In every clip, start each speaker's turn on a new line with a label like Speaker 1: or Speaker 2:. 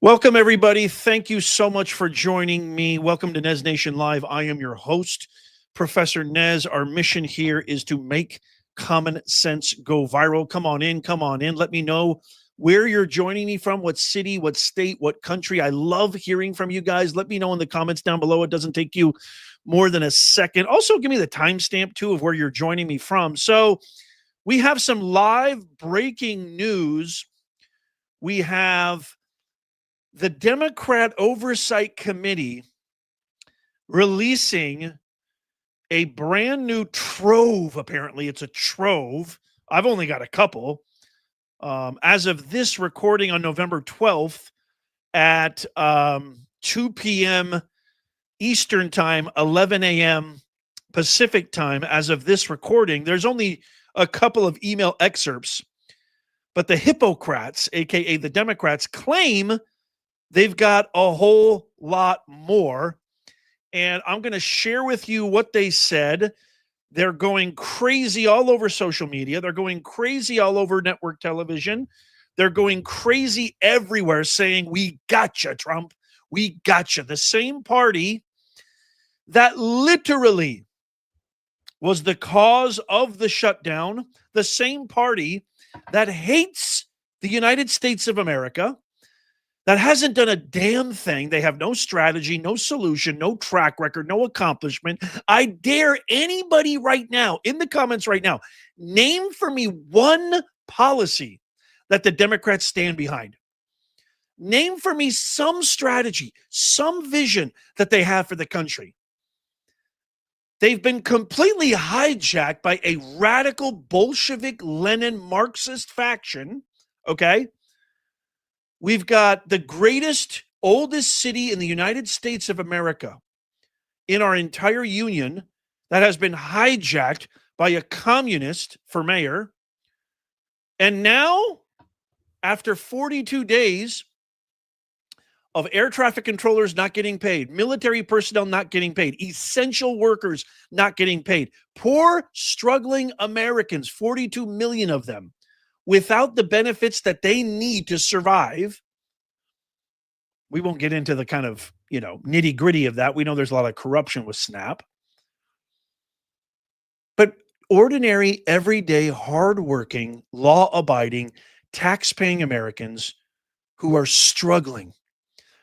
Speaker 1: Welcome, everybody. Thank you so much for joining me. Welcome to Nez Nation Live. I am your host, Professor Nez. Our mission here is to make common sense go viral. Come on in, come on in. Let me know where you're joining me from, what city, what state, what country. I love hearing from you guys. Let me know in the comments down below. It doesn't take you more than a second. Also, give me the timestamp, too, of where you're joining me from. So we have some live breaking news. We have the Democrat Oversight Committee releasing a brand new trove. Apparently, it's a trove. I've only got a couple. As of this recording on November 12th at 2 p.m. Eastern Time, 11 a.m. Pacific Time, as of this recording, there's only a couple of email excerpts. But the Hippocrats, a.k.a. the Democrats, claim they've got a whole lot more, and I'm going to share with you what they said. They're going crazy all over social media. They're going crazy all over network television. They're going crazy everywhere saying, "We gotcha, Trump. We gotcha." The same party that literally was the cause of the shutdown, the same party that hates the United States of America, that hasn't done a damn thing. They have no strategy, no solution, no track record, no accomplishment. I dare anybody right now, in the comments right now, name for me one policy that the Democrats stand behind. Name for me some strategy, some vision that they have for the country. They've been completely hijacked by a radical Bolshevik Lenin Marxist faction, okay? We've got the greatest, oldest city in the United States of America in our entire union that has been hijacked by a communist for mayor. And now, after 42 days of air traffic controllers not getting paid, military personnel not getting paid, essential workers not getting paid, poor, struggling Americans, 42 million of them, without the benefits that they need to survive. We won't get into the kind of, nitty gritty of that. We know there's a lot of corruption with SNAP. But ordinary, everyday, hardworking, law-abiding, tax-paying Americans who are struggling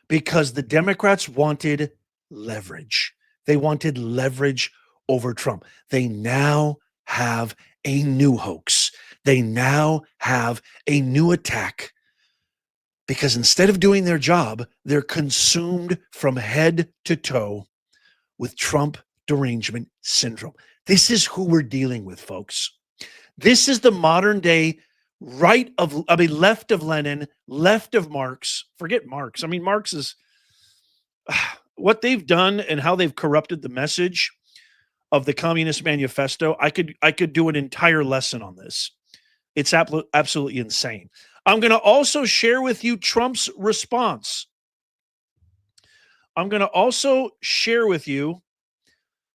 Speaker 1: because the Democrats wanted leverage. They wanted leverage over Trump. They now have a new hoax. They now have a new attack because instead of doing their job, they're consumed from head to toe with Trump derangement syndrome. This is who we're dealing with, folks. This is the modern day left of Lenin, left of Marx. Forget Marx. I mean, Marx is what they've done and how they've corrupted the message of the Communist Manifesto. I could do an entire lesson on this. It's absolutely insane. I'm going to also share with you Trump's response. I'm going to also share with you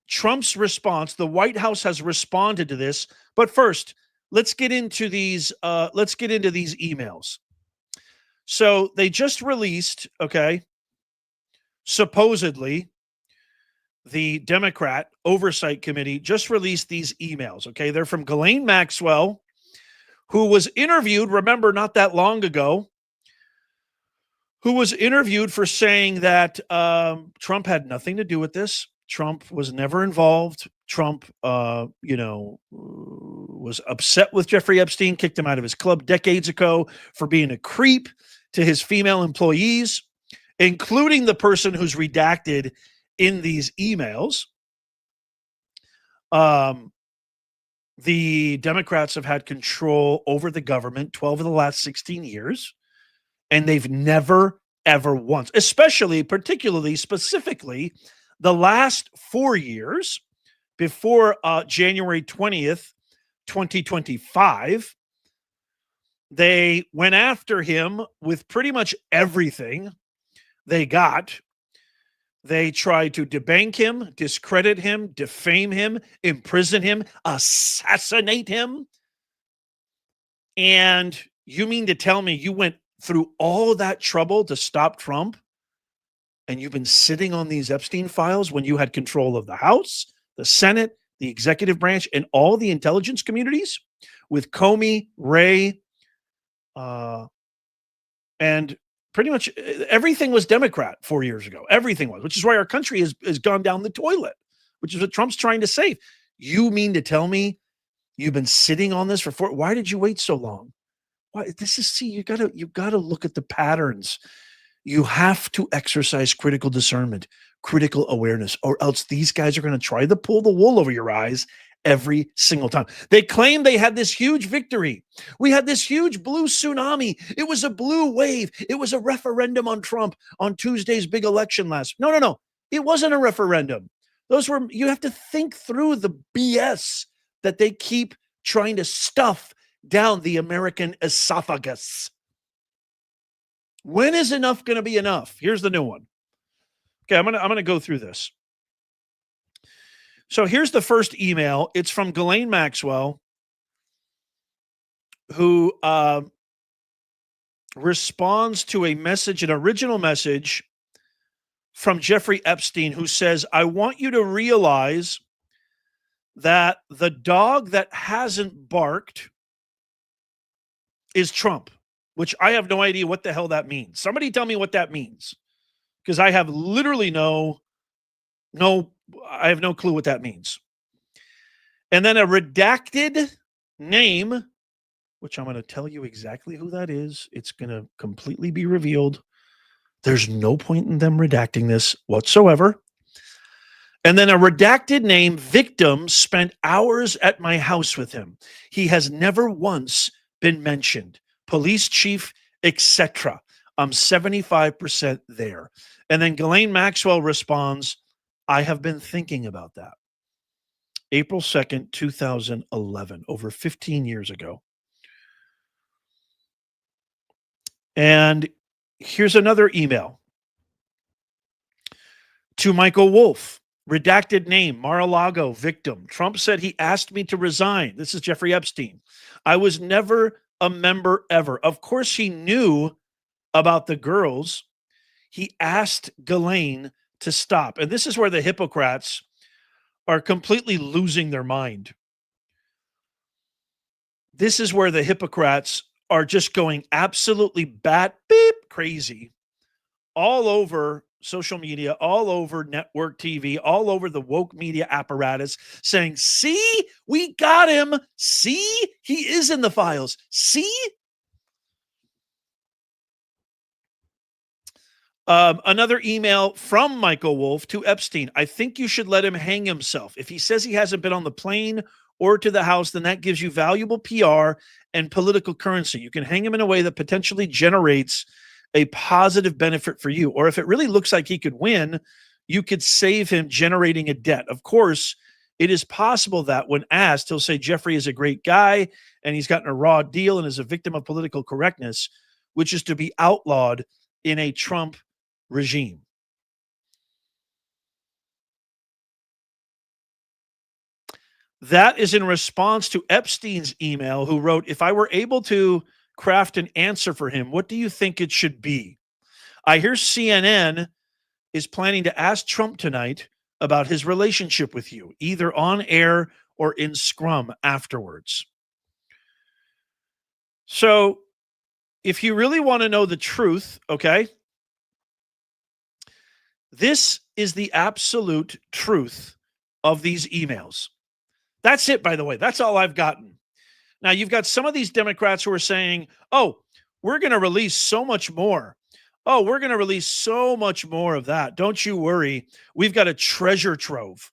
Speaker 1: Trump's response. The White House has responded to this, but first, let's get into these. Let's get into these emails. So they just released, okay, supposedly the Democrat Oversight Committee just released these emails. Okay, they're from Ghislaine Maxwell, who was interviewed, remember, not that long ago, who was interviewed for saying that Trump had nothing to do with this. Trump was never involved. Trump, was upset with Jeffrey Epstein, kicked him out of his club decades ago for being a creep to his female employees, including the person who's redacted in these emails. The Democrats have had control over the government 12 of the last 16 years, and they've never, ever once, particularly, specifically, the last 4 years before January 20th, 2025, they went after him with pretty much everything they got. They tried to debank him, discredit him, defame him, imprison him, assassinate him. And you mean to tell me you went through all that trouble to stop Trump, and you've been sitting on these Epstein files when you had control of the House, the Senate, the executive branch, and all the intelligence communities with Comey, Wray, and pretty much everything was Democrat 4 years ago. Everything was, which is why our country has gone down the toilet, which is what Trump's trying to save. You mean to tell me you've been sitting on this for why did you wait so long? Why you gotta look at the patterns. You have to exercise critical discernment, critical awareness, or else these guys are going to try to pull the wool over your eyes every single time. They claim they had this huge victory. We had this huge blue tsunami. It was a blue wave. It was a referendum on Trump on Tuesday's big election last. No. It wasn't a referendum. You have to think through the BS that they keep trying to stuff down the American esophagus. When is enough going to be enough? Here's the new one. Okay, I'm gonna go through this. So here's the first email. It's from Ghislaine Maxwell, who responds to a message, an original message from Jeffrey Epstein, who says, I want you to realize that the dog that hasn't barked is Trump, which I have no idea what the hell that means. Somebody tell me what that means, because I have literally I have no clue what that means. And then a redacted name, which I'm going to tell you exactly who that is. It's going to completely be revealed. There's no point in them redacting this whatsoever. And then a redacted name, victim spent hours at my house with him. He has never once been mentioned. Police chief, etc. I'm 75% there. And then Ghislaine Maxwell responds, I have been thinking about that. April 2nd, 2011, over 15 years ago. And here's another email to Michael Wolff, redacted name, Mar-a-Lago victim. Trump said he asked me to resign. This is Jeffrey Epstein. I was never a member ever. Of course, he knew about the girls. He asked Ghislaine to stop. And this is where the hypocrites are completely losing their mind. This is where the hypocrites are just going absolutely bat beep crazy all over social media, all over network TV, all over the woke media apparatus, saying, see, we got him. See, he is in the files. See? Another email from Michael Wolff to Epstein. I think you should let him hang himself. If he says he hasn't been on the plane or to the house, then that gives you valuable PR and political currency. You can hang him in a way that potentially generates a positive benefit for you. Or if it really looks like he could win, you could save him generating a debt. Of course, it is possible that when asked, he'll say Jeffrey is a great guy and he's gotten a raw deal and is a victim of political correctness, which is to be outlawed in a Trump regime. That is in response to Epstein's email, who wrote, if I were able to craft an answer for him, what do you think it should be? I hear CNN is planning to ask Trump tonight about his relationship with you, either on air or in scrum afterwards. So if you really want to know the truth, okay, this is the absolute truth of these emails. That's it, by the way. That's all I've gotten. Now, you've got some of these Democrats who are saying, oh, we're going to release so much more. Oh, we're going to release so much more of that. Don't you worry. We've got a treasure trove.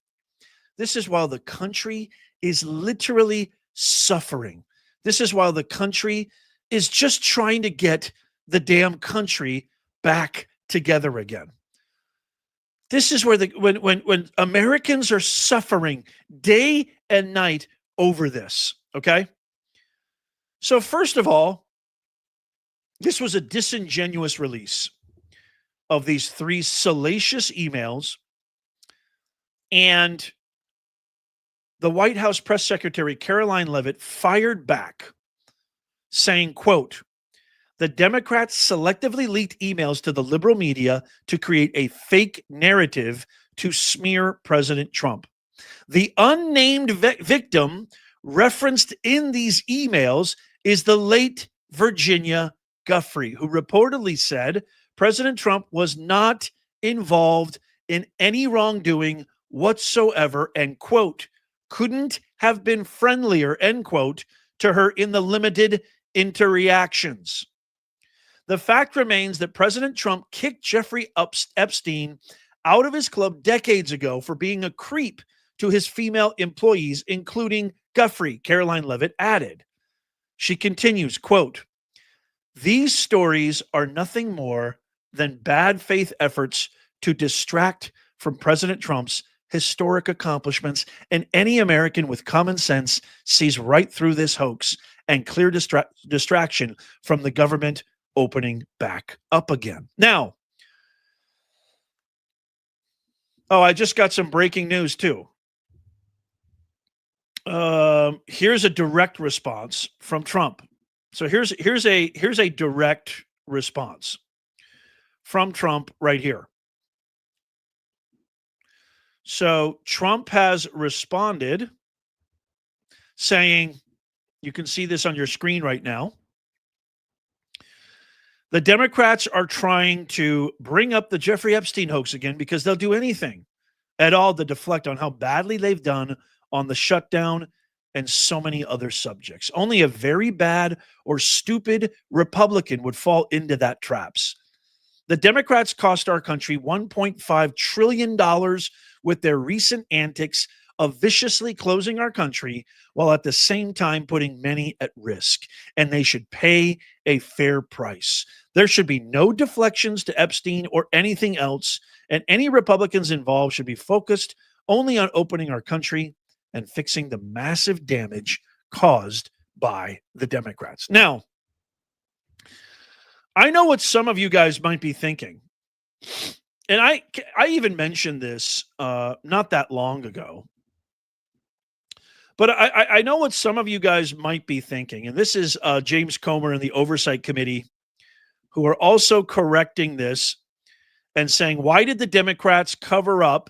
Speaker 1: This is while the country is literally suffering. This is while the country is just trying to get the damn country back together again. This is where when Americans are suffering day and night over this, okay? So first of all, this was a disingenuous release of these 3 salacious emails, and the White House press secretary, Caroline Leavitt, fired back saying, quote, The Democrats selectively leaked emails to the liberal media to create a fake narrative to smear President Trump. The unnamed victim referenced in these emails is the late Virginia Giuffre, who reportedly said President Trump was not involved in any wrongdoing whatsoever and, quote, couldn't have been friendlier, end quote, to her in the limited interactions. The fact remains that President Trump kicked Jeffrey Epstein out of his club decades ago for being a creep to his female employees, including Giuffre, Caroline Levitt added. She continues, quote, these stories are nothing more than bad faith efforts to distract from President Trump's historic accomplishments, and any American with common sense sees right through this hoax and clear distraction from the government opening back up again. Now, I just got some breaking news too. Here's a direct response from Trump. So here's a direct response from Trump right here. So Trump has responded saying, you can see this on your screen right now. The Democrats are trying to bring up the Jeffrey Epstein hoax again because they'll do anything at all to deflect on how badly they've done on the shutdown and so many other subjects. Only a very bad or stupid Republican would fall into that traps. The Democrats cost our country $1.5 trillion with their recent antics of viciously closing our country while at the same time putting many at risk, and they should pay a fair price. There should be no deflections to Epstein or anything else, and any Republicans involved should be focused only on opening our country and fixing the massive damage caused by the Democrats. Now, I know what some of you guys might be thinking, and I even mentioned this not that long ago. But I know what some of you guys might be thinking, and this is James Comer and the Oversight Committee, who are also correcting this and saying, why did the Democrats cover up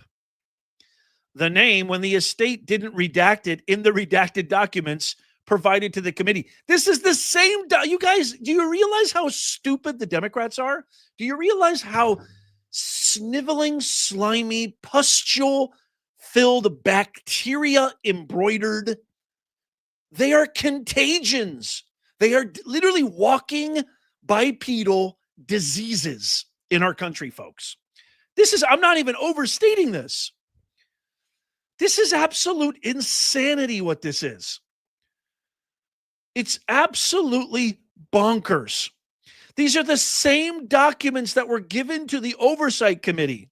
Speaker 1: the name when the estate didn't redact it in the redacted documents provided to the committee? This is the same. You guys, do you realize how stupid the Democrats are? Do you realize how sniveling, slimy, pustule-filled, bacteria embroidered? They are contagions. They are literally walking bipedal diseases in our country, folks. I'm not even overstating this. This is absolute insanity what this is. It's absolutely bonkers. These are the same documents that were given to the Oversight Committee,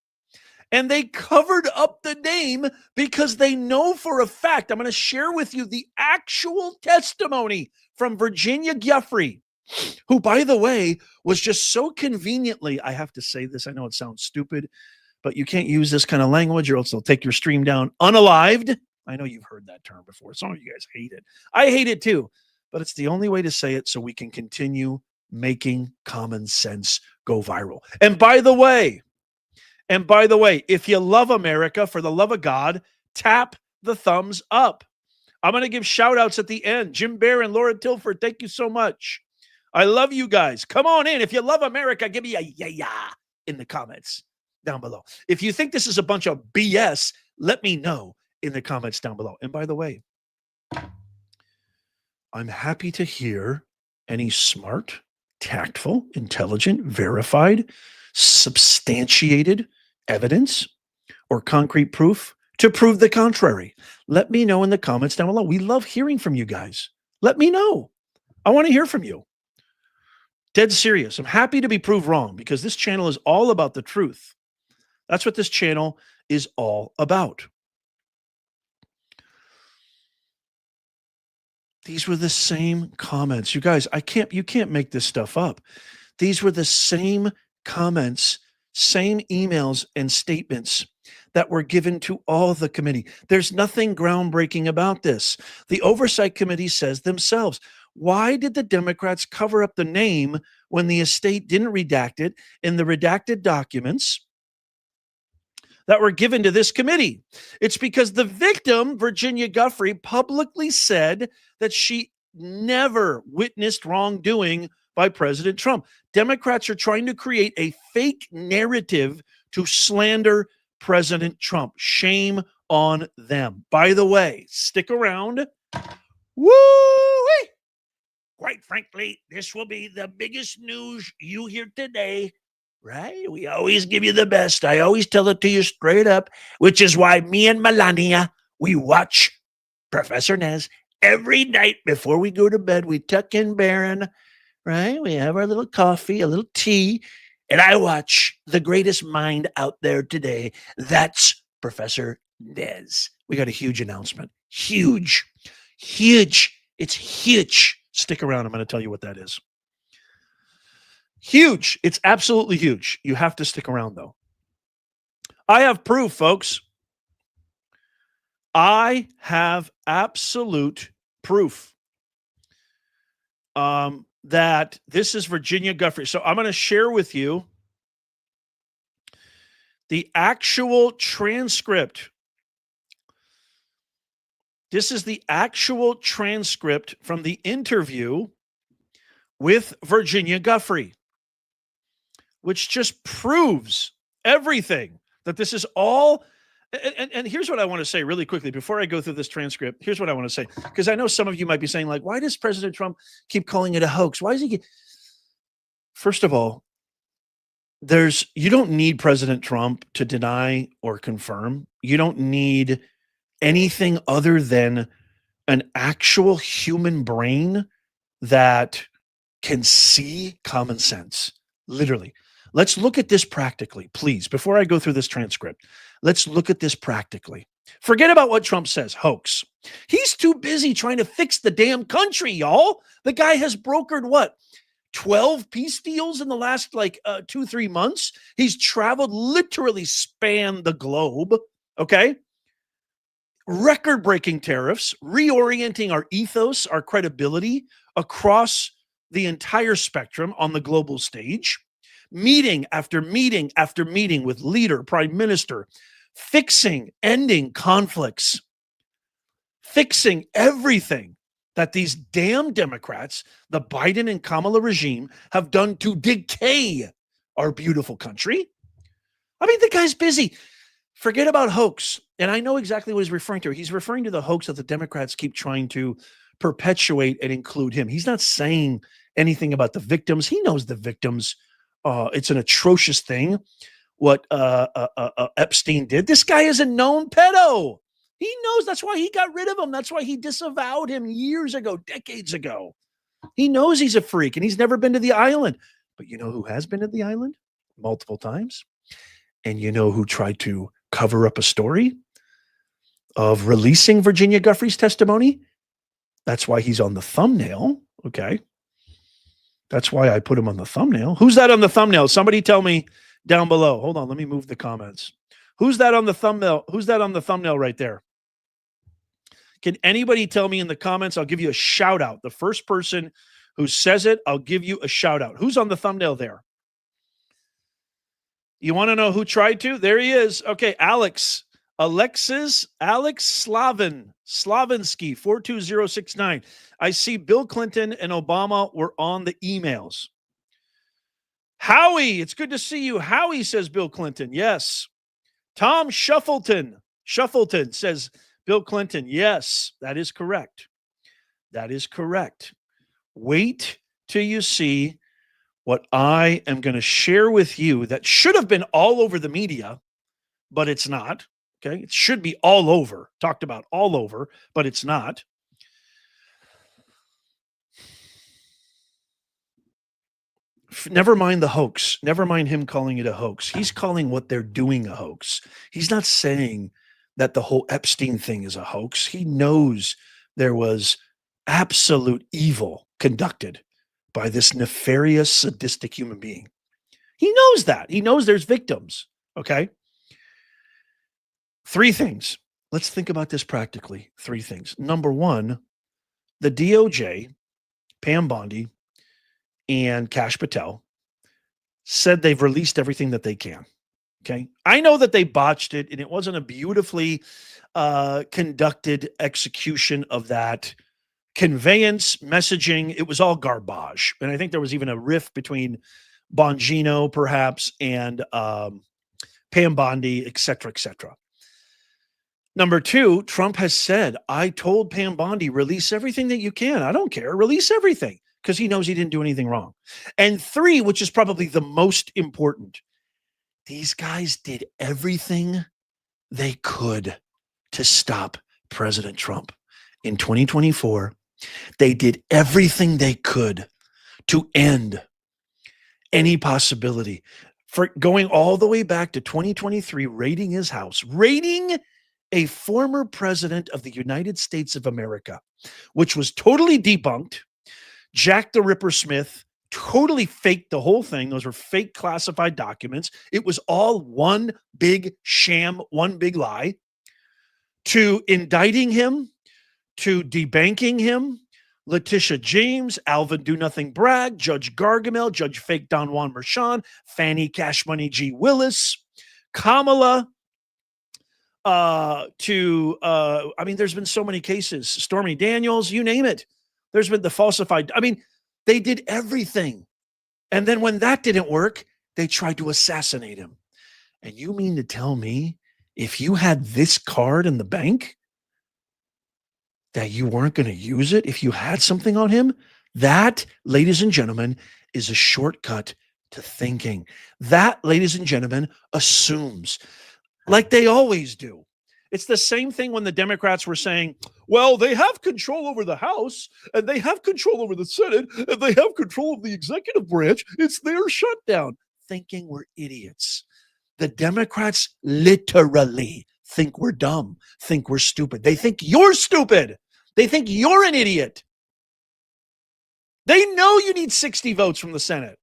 Speaker 1: and they covered up the name because they know for a fact. I'm going to share with you the actual testimony from Virginia Giuffre, who, by the way, was just so conveniently, I have to say this, I know it sounds stupid, but you can't use this kind of language or else they'll take your stream down, unalived. I know you've heard that term before. Some of you guys hate it. I hate it too, but it's the only way to say it so we can continue making common sense go viral. And by the way, if you love America, for the love of God, tap the thumbs up. I'm going to give shout outs at the end. Jim Bear and Laura Tilford, thank you so much. I love you guys. Come on in. If you love America, give me a yeah in the comments down below. If you think this is a bunch of BS, let me know in the comments down below. And by the way, I'm happy to hear any smart, tactful, intelligent, verified, substantiated evidence or concrete proof to prove the contrary. Let me know in the comments down below. We love hearing from you guys. Let me know. I want to hear from you. Dead serious. I'm happy to be proved wrong because this channel is all about the truth. That's what this channel is all about. These were the same comments. You guys, you can't make this stuff up. These were the same comments, same emails and statements that were given to all the committee. There's nothing groundbreaking about this. The Oversight Committee says themselves, Why did the Democrats cover up the name when the estate didn't redact it in the redacted documents that were given to this committee? It's because the victim, Virginia Guffey, publicly said that she never witnessed wrongdoing by President Trump. Democrats are trying to create a fake narrative to slander President Trump. Shame on them. By the way, stick around. Woo! Quite frankly, this will be the biggest news you hear today. Right? We always give you the best. I always tell it to you straight up, which is why me and Melania, we watch Professor Nez every night before we go to bed. We tuck in Baron, right? We have our little coffee, a little tea, and I watch the greatest mind out there today. That's Professor Nez. We got a huge announcement. Huge. It's huge. Stick around. I'm going to tell you what that is. Huge. It's absolutely huge. You have to stick around, though. I have proof, folks. I have absolute proof that this is Virginia Guffey. So I'm going to share with you the actual transcript. This is the actual transcript from the interview with Virginia Guffey, which just proves everything that this is all. And here's what I want to say really quickly before I go through this transcript. Here's what I want to say, because I know some of you might be saying, like, why does President Trump keep calling it a hoax? Why is he? First of all, you don't need President Trump to deny or confirm. You don't need anything other than an actual human brain that can see common sense. Literally. Let's look at this practically, please. Before I go through this transcript, let's look at this practically. Forget about what Trump says, hoax. He's too busy trying to fix the damn country, y'all. The guy has brokered what? 12 peace deals in the last 2-3 months. He's traveled, literally spanned the globe. Okay. Record-breaking tariffs, reorienting our ethos, our credibility across the entire spectrum on the global stage. Meeting after meeting after meeting with leader, prime minister, fixing, ending conflicts, fixing everything that these damn Democrats, the Biden and Kamala regime, have done to decay our beautiful country. I mean, the guy's busy. Forget about hoax. And I know exactly what he's referring to. He's referring to the hoax that the Democrats keep trying to perpetuate and include him. He's not saying anything about the victims. He knows the victims. It's an atrocious thing what Epstein did. This guy is a known pedo. He knows. That's why he got rid of him. That's why he disavowed him years ago, decades ago. He knows he's a freak and he's never been to the island. But you know who has been to the island multiple times? And you know who tried to cover up a story of releasing Virginia Guffey's testimony? That's why he's on the thumbnail. Okay. That's why I put him on the thumbnail. Who's that on the thumbnail? Somebody tell me down below. Hold on. Let me move the comments. Who's that on the thumbnail? Who's that on the thumbnail right there? Can anybody tell me in the comments? I'll give you a shout out. The first person who says it, I'll give you a shout out. Who's on the thumbnail there? You want to know who tried to? There he is. Okay, Alex Slavinsky 42069. I see Bill Clinton and Obama were on the emails. Howie, it's good to see you. Howie, says Bill Clinton. Yes. Tom Shuffleton says Bill Clinton. Yes, that is correct. That is correct. Wait till you see what I am going to share with you that should have been all over the media, but it's not. Okay. It should be all over, talked about all over, but it's not. Never mind the hoax. Never mind him calling it a hoax. He's calling what they're doing a hoax. He's not saying that the whole Epstein thing is a hoax. He knows there was absolute evil conducted by this nefarious, sadistic human being. He knows that. He knows there's victims. Okay. 3 things. Let's think about this practically. 3 things. Number one, the DOJ Pam Bondi and Kash Patel said they've released everything that they can. Okay. I know that they botched it and it wasn't a beautifully conducted execution of that conveyance, messaging. It was all garbage. And I think there was even a rift between Bongino, perhaps, and Pam Bondi, et cetera, et cetera. Number two, Trump has said, I told Pam Bondi, release everything that you can. I don't care. Release everything, because he knows he didn't do anything wrong. And three, which is probably the most important, these guys did everything they could to stop President Trump. In 2024, they did everything they could to end any possibility. For going all the way back to 2023, raiding his house, raiding a former president of the United States of America, which was totally debunked. Jack the Ripper Smith totally faked the whole thing. Those were fake classified documents. It was all one big sham, one big lie. To indicting him, to debanking him, Letitia James, Alvin Do Nothing Bragg, Judge Gargamel, Judge Fake Don Juan Merchan, Fannie Cash Money G. Willis, Kamala, there's been so many cases, Stormy Daniels, you name it. There's been the falsified, they did everything. And then when that didn't work, they tried to assassinate him. And you mean to tell me if you had this card in the bank that you weren't going to use it if you had something on him? That, ladies and gentlemen, is a shortcut to thinking. That, ladies and gentlemen, assumes, like they always do. It's the same thing when the Democrats were saying, well, they have control over the House, and they have control over the Senate, and they have control of the executive branch. It's their shutdown. Thinking we're idiots. The Democrats literally think we're dumb, think we're stupid. They think you're stupid. They think you're an idiot. They know you need 60 votes from the Senate,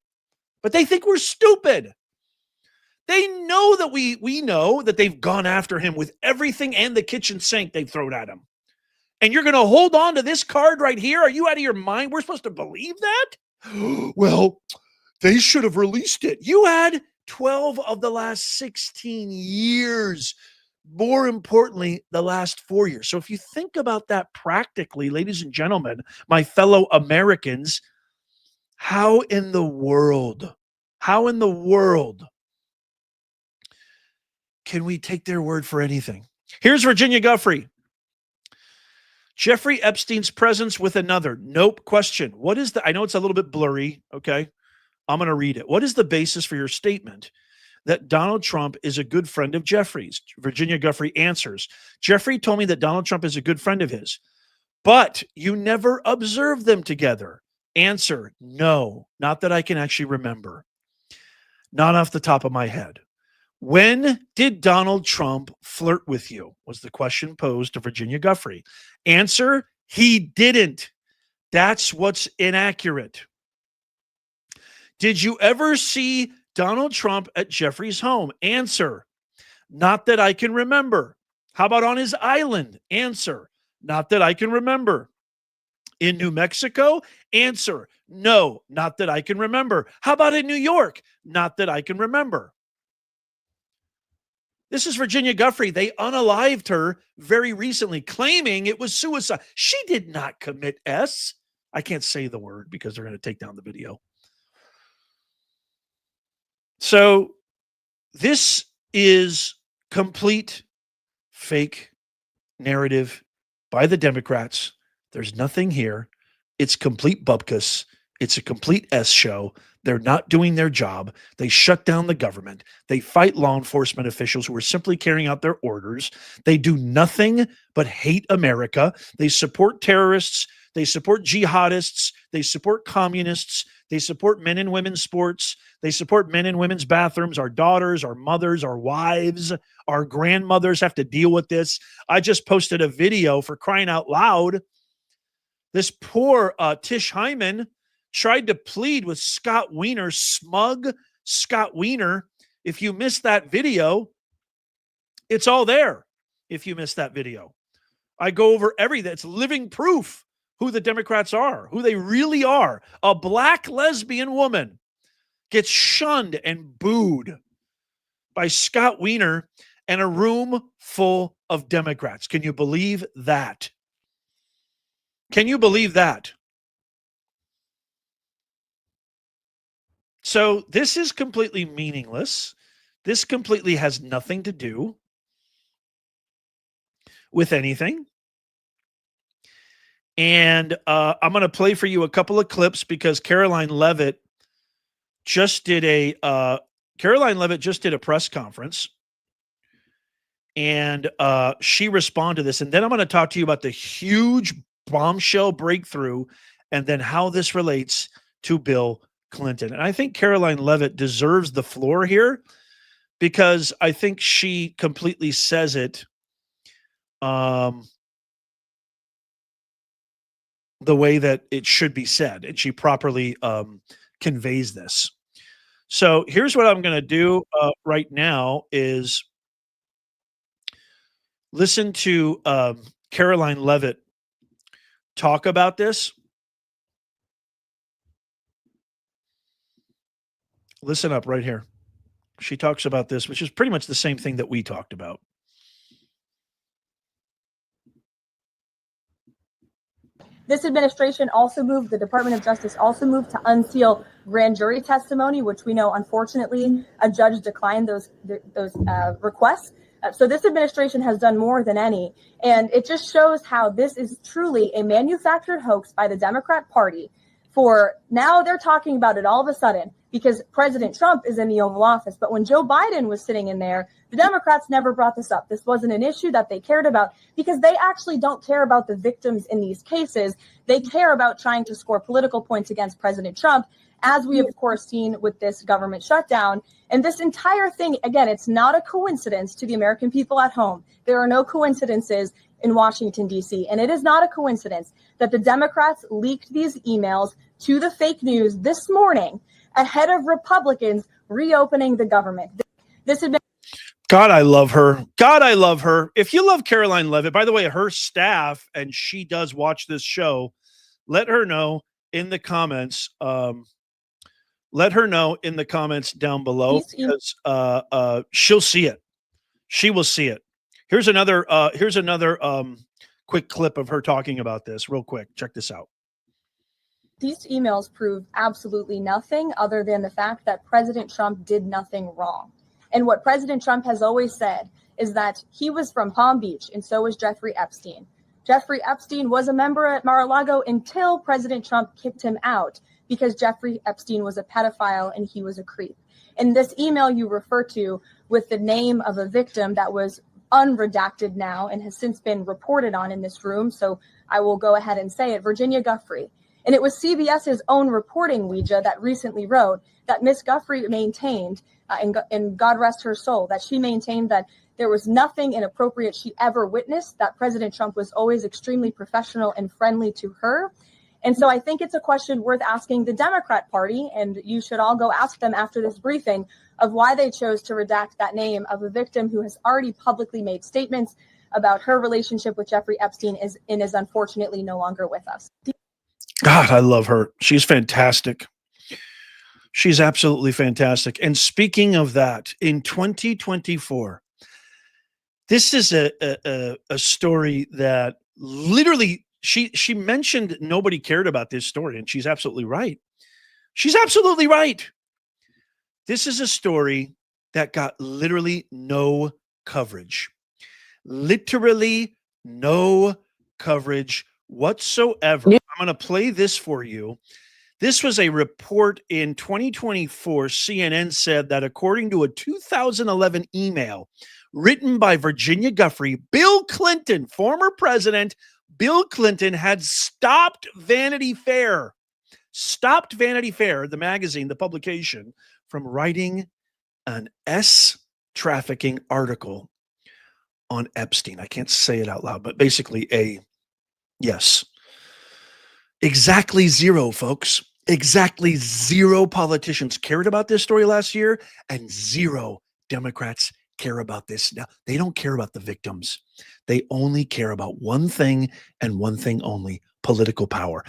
Speaker 1: but they think we're stupid. They know that we know that they've gone after him with everything and the kitchen sink they've thrown at him. And you're going to hold on to this card right here? Are you out of your mind? We're supposed to believe that? Well, they should have released it. You had 12 of the last 16 years. More importantly, the last 4 years. So if you think about that practically, ladies and gentlemen, my fellow Americans, how in the world can we take their word for anything? Here's Virginia Guffrey. Jeffrey Epstein's presence with another. Nope. Question. What is I know it's a little bit blurry. Okay. I'm going to read it. What is the basis for your statement that Donald Trump is a good friend of Jeffrey's? Virginia Guffrey answers, Jeffrey told me that Donald Trump is a good friend of his, but you never observed them together. Answer, no, not that I can actually remember. Not off the top of my head. When did Donald Trump flirt with you? Was the question posed to Virginia Guffrey. Answer, he didn't. That's what's inaccurate. Did you ever see Donald Trump at Jeffrey's home? Answer, not that I can remember. How about on his island? Answer, not that I can remember. In New Mexico? Answer, no, not that I can remember. How about in New York? Not that I can remember. This is Virginia Guffrey. They unalived her very recently, claiming it was suicide. She did not commit S. I can't say the word because they're going to take down the video. So this is complete fake narrative by the Democrats. There's nothing here. It's complete bupkis. It's a complete S show. They're not doing their job. They shut down the government. They fight law enforcement officials who are simply carrying out their orders. They do nothing but hate America. They support terrorists. They support jihadists. They support communists. They support men and women's sports. They support men and women's bathrooms. Our daughters, our mothers, our wives, our grandmothers have to deal with this. I just posted a video, for crying out loud. This poor Tish Hyman tried to plead with Scott Wiener, smug Scott Wiener. If you missed that video, it's all there. If you missed that video, I go over everything. It's living proof who the Democrats are, who they really are. A black lesbian woman gets shunned and booed by Scott Wiener and a room full of Democrats. Can you believe that? Can you believe that? So this is completely meaningless. This completely has nothing to do with anything. And I'm going to play for you a couple of clips because Caroline Leavitt just did a press conference, and she responded to this. And then I'm going to talk to you about the huge bombshell breakthrough and then how this relates to Bill Clinton. And I think Caroline Leavitt deserves the floor here because I think she completely says it the way that it should be said, and she properly conveys this. So here's what I'm going to do right now is listen to Caroline Leavitt talk about this. Listen up right here. She talks about this, which is pretty much the same thing that we talked about.
Speaker 2: This administration also moved, the Department of Justice also moved to unseal grand jury testimony, which we know, unfortunately, a judge declined those requests. So this administration has done more than any. And it just shows how this is truly a manufactured hoax by the Democrat Party. For now, they're talking about it all of a sudden because President Trump is in the Oval Office. But when Joe Biden was sitting in there, the Democrats never brought this up. This wasn't an issue that they cared about because they actually don't care about the victims in these cases. They care about trying to score political points against President Trump, as we have, of course, seen with this government shutdown. And this entire thing, again, it's not a coincidence to the American people at home. There are no coincidences in Washington, D.C. And it is not a coincidence that the Democrats leaked these emails to the fake news this morning ahead of Republicans reopening the government. This has been.
Speaker 1: God, I love her. God, I love her. If you love Caroline Leavitt, by the way, her staff, and she does watch this show, let her know in the comments. Let her know in the comments down below because she'll see it. She will see it. Here's another quick clip of her talking about this real quick. Check this out.
Speaker 2: These emails prove absolutely nothing other than the fact that President Trump did nothing wrong. And what President Trump has always said is that he was from Palm Beach, and so was Jeffrey Epstein. Jeffrey Epstein was a member at Mar-a-Lago until President Trump kicked him out because Jeffrey Epstein was a pedophile and he was a creep. And this email you refer to with the name of a victim that was unredacted now and has since been reported on in this room, so I will go ahead and say it, Virginia Giuffre. And it was CBS's own reporting, Ouija, that recently wrote that Miss Giuffre maintained, and God rest her soul, that she maintained that there was nothing inappropriate she ever witnessed, that President Trump was always extremely professional and friendly to her. And so I think it's a question worth asking the Democrat Party, and you should all go ask them after this briefing, of why they chose to redact that name of a victim who has already publicly made statements about her relationship with Jeffrey Epstein and is unfortunately no longer with us.
Speaker 1: God, I love her. She's fantastic. She's absolutely fantastic. And speaking of that, in 2024, this is a story that literally she mentioned nobody cared about this story, and she's absolutely right. She's absolutely right. This is a story that got literally no coverage. Literally no coverage whatsoever. I'm going to play this for you. This was a report in 2024. CNN said that according to a 2011 email written by Virginia Giuffre, Bill Clinton, former president, Bill Clinton had stopped Vanity Fair, the magazine, the publication, from writing an trafficking article on Epstein. I can't say it out loud, but basically yes. Exactly zero, folks. Exactly zero politicians cared about this story last year, and zero Democrats care about this now. They don't care about the victims. They only care about one thing and one thing only: political power.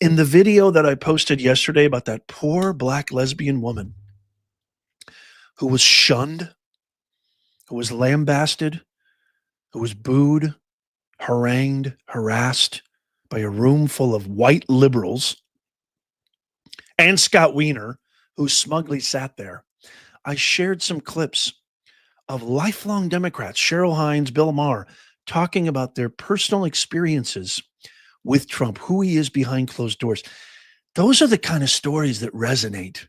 Speaker 1: In the video that I posted yesterday about that poor black lesbian woman who was shunned, who was lambasted, who was booed, harangued, harassed by a room full of white liberals, and Scott Wiener, who smugly sat there, I shared some clips of lifelong Democrats, Cheryl Hines, Bill Maher, talking about their personal experiences with Trump, who he is behind closed doors. Those are the kind of stories that resonate.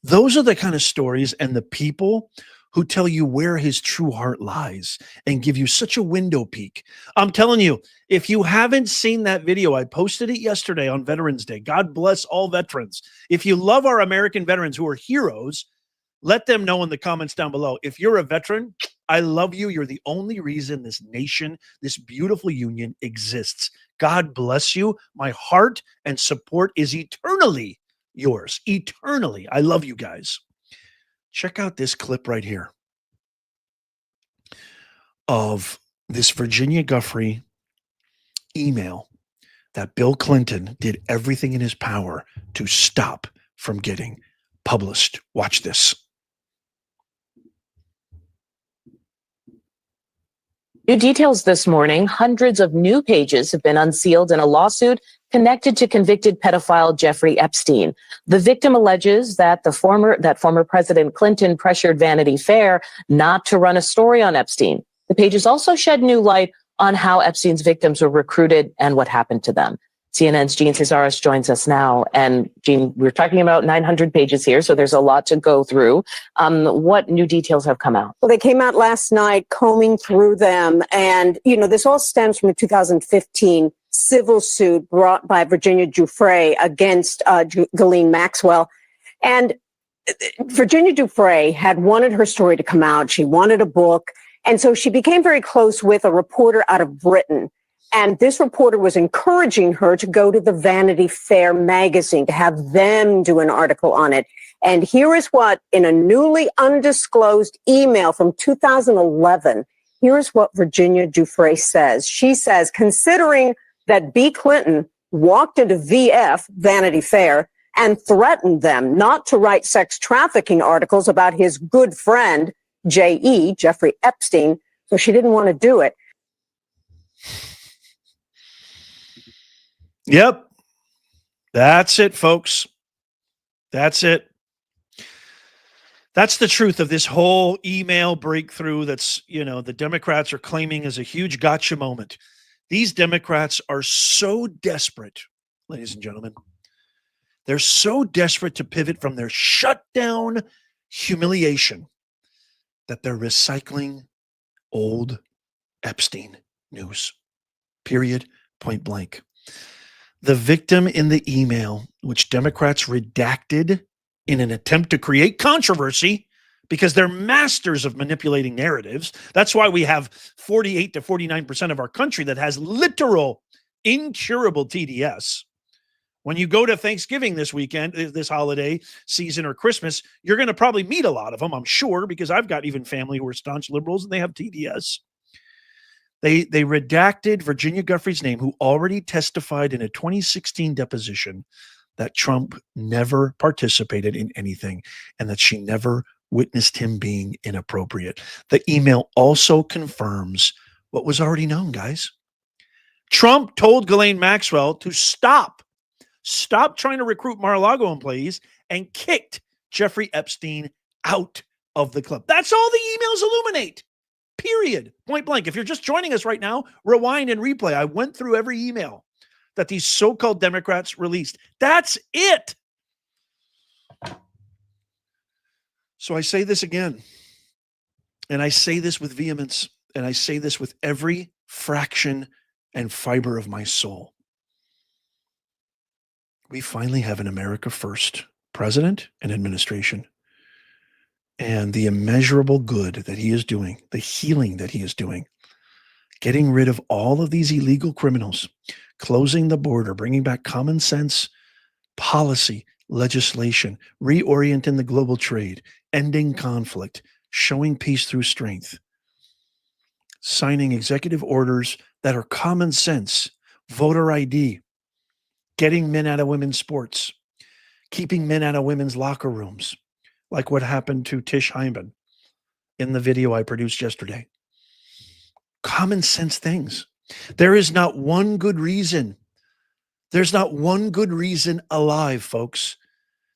Speaker 1: Those are the kind of stories and the people who tell you where his true heart lies and give you such a window peek. I'm telling you, if you haven't seen that video, I posted it yesterday on Veterans Day. God bless all veterans. If you love our American veterans who are heroes, let them know in the comments down below. If you're a veteran, I love you. You're the only reason this nation, this beautiful union exists. God bless you. My heart and support is eternally yours. Eternally. I love you guys. Check out this clip right here of this Virginia Giuffre email that Bill Clinton did everything in his power to stop from getting published. Watch this.
Speaker 3: New details this morning. Hundreds of new pages have been unsealed in a lawsuit connected to convicted pedophile Jeffrey Epstein. The victim alleges that former President Clinton pressured Vanity Fair not to run a story on Epstein. The pages also shed new light on how Epstein's victims were recruited and what happened to them. CNN's Gene Cesaris joins us now. And Gene, we're talking about 900 pages here, so there's a lot to go through. What new details have come out?
Speaker 4: Well, they came out last night, combing through them. And, this all stems from a 2015 civil suit brought by Virginia Giuffre against Ghislaine Maxwell. And Virginia Giuffre had wanted her story to come out. She wanted a book. And so she became very close with a reporter out of Britain. And this reporter was encouraging her to go to the Vanity Fair magazine to have them do an article on it. And here is what, in a newly undisclosed email from 2011, here's what Virginia Giuffre says. She says, considering that B. Clinton walked into VF, Vanity Fair, and threatened them not to write sex trafficking articles about his good friend, J.E., Jeffrey Epstein, so she didn't want to do it.
Speaker 1: Yep. That's it, folks. That's it. That's the truth of this whole email breakthrough that's, the Democrats are claiming as a huge gotcha moment. These Democrats are so desperate, ladies and gentlemen. They're so desperate to pivot from their shutdown humiliation that they're recycling old Epstein news. Period. Point blank. The victim in the email, which Democrats redacted in an attempt to create controversy because they're masters of manipulating narratives. That's why we have 48 to 49% of our country that has literal, incurable TDS. When you go to Thanksgiving this weekend, this holiday season or Christmas, you're going to probably meet a lot of them, I'm sure, because I've got even family who are staunch liberals and they have TDS. They redacted Virginia Giuffre's name, who already testified in a 2016 deposition that Trump never participated in anything and that she never witnessed him being inappropriate. The email also confirms what was already known, guys. Trump told Ghislaine Maxwell to stop trying to recruit Mar-a-Lago employees and kicked Jeffrey Epstein out of the club. That's all the emails illuminate. Period. Point blank. If you're just joining us right now, rewind and replay. I went through every email that these so-called Democrats released. That's it. So I say this again, and I say this with vehemence, and I say this with every fraction and fiber of my soul. We finally have an America First president and administration. And the immeasurable good that he is doing, the healing that he is doing, getting rid of all of these illegal criminals, closing the border, bringing back common sense, policy, legislation, reorienting the global trade, ending conflict, showing peace through strength, signing executive orders that are common sense, voter ID, getting men out of women's sports, keeping men out of women's locker rooms, like what happened to Tish Hyman in the video I produced yesterday. Common sense things. There is not one good reason. There's not one good reason alive, folks,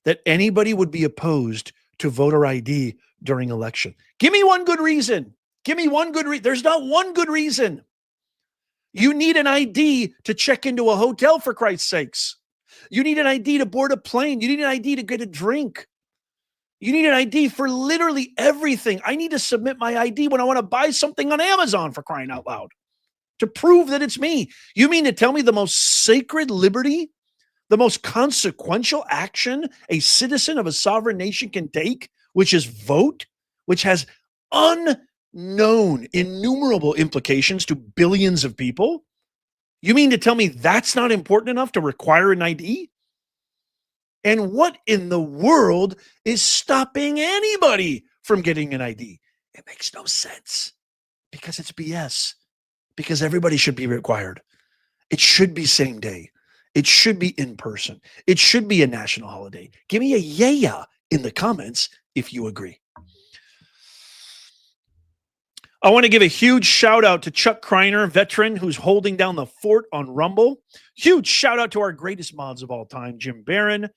Speaker 1: that anybody would be opposed to voter ID during election. Give me one good reason. Give me one good reason. There's not one good reason. You need an ID to check into a hotel, for Christ's sakes. You need an ID to board a plane. You need an ID to get a drink. You need an ID for literally everything. I need to submit my ID when I want to buy something on Amazon, for crying out loud, to prove that it's me. You mean to tell me the most sacred liberty, the most consequential action a citizen of a sovereign nation can take, which is vote, which has unknown, innumerable implications to billions of people? You mean to tell me that's not important enough to require an ID? And what in the world is stopping anybody from getting an ID? It makes no sense, because it's BS, because everybody should be required. It should be same day. It should be in person. It should be a national holiday. Give me a yeah in the comments if you agree. I want to give a huge shout out to Chuck Kreiner, veteran who's holding down the fort on Rumble. Huge shout out to our greatest mods of all time, Jim Barron.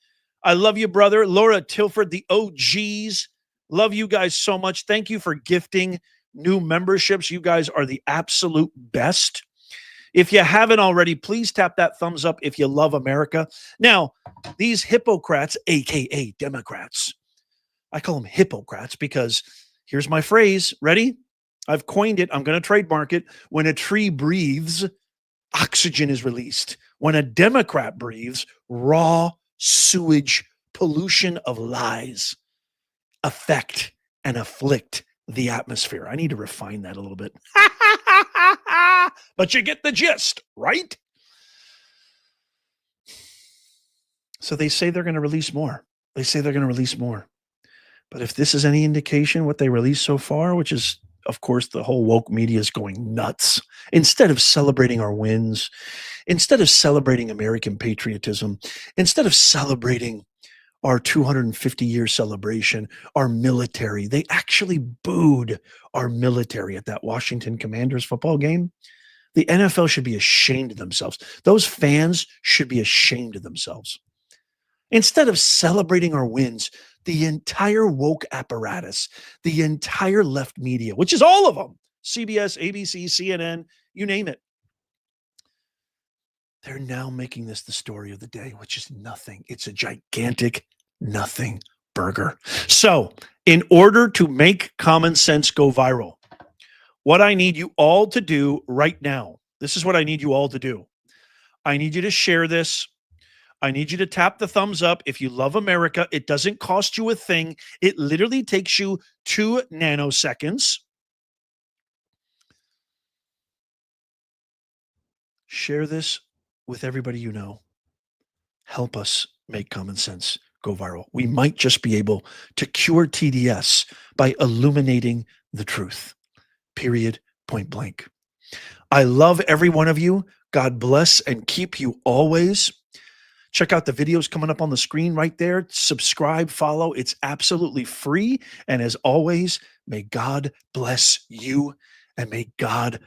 Speaker 1: I love you, brother. Laura Tilford, the OGs. Love you guys so much. Thank you for gifting new memberships. You guys are the absolute best. If you haven't already, please tap that thumbs up if you love America. Now, these hypocrites, aka Democrats, I call them hypocrites because here's my phrase. Ready? I've coined it. I'm going to trademark it. When a tree breathes, oxygen is released. When a Democrat breathes, raw sewage, pollution of lies affect and afflict the atmosphere. I need to refine that a little bit. But you get the gist, right? So they say they're going to release more. They say they're going to release more. But if this is any indication, what they released so far, which is, of course, the whole woke media is going nuts. Instead of celebrating our wins, instead of celebrating American patriotism, instead of celebrating our 250-year celebration, our military, they actually booed our military at that Washington Commanders football game. The NFL should be ashamed of themselves. Those fans should be ashamed of themselves. Instead of celebrating our wins, the entire woke apparatus, the entire left media, which is all of them, CBS, ABC, CNN, you name it, they're now making this the story of the day, which is nothing. It's a gigantic nothing burger. So, in order to make common sense go viral, what I need you all to do right now, this is what I need you all to do. I need you to share this. I need you to tap the thumbs up if you love America. It doesn't cost you a thing. It literally takes you 2 nanoseconds. Share this with everybody you know. Help us make common sense go viral. We might just be able to cure TDS by illuminating the truth. Period. Point blank. I love every one of you. God bless and keep you always. Check out the videos coming up on the screen right there. Subscribe, follow. It's absolutely free. And as always, may God bless you and may God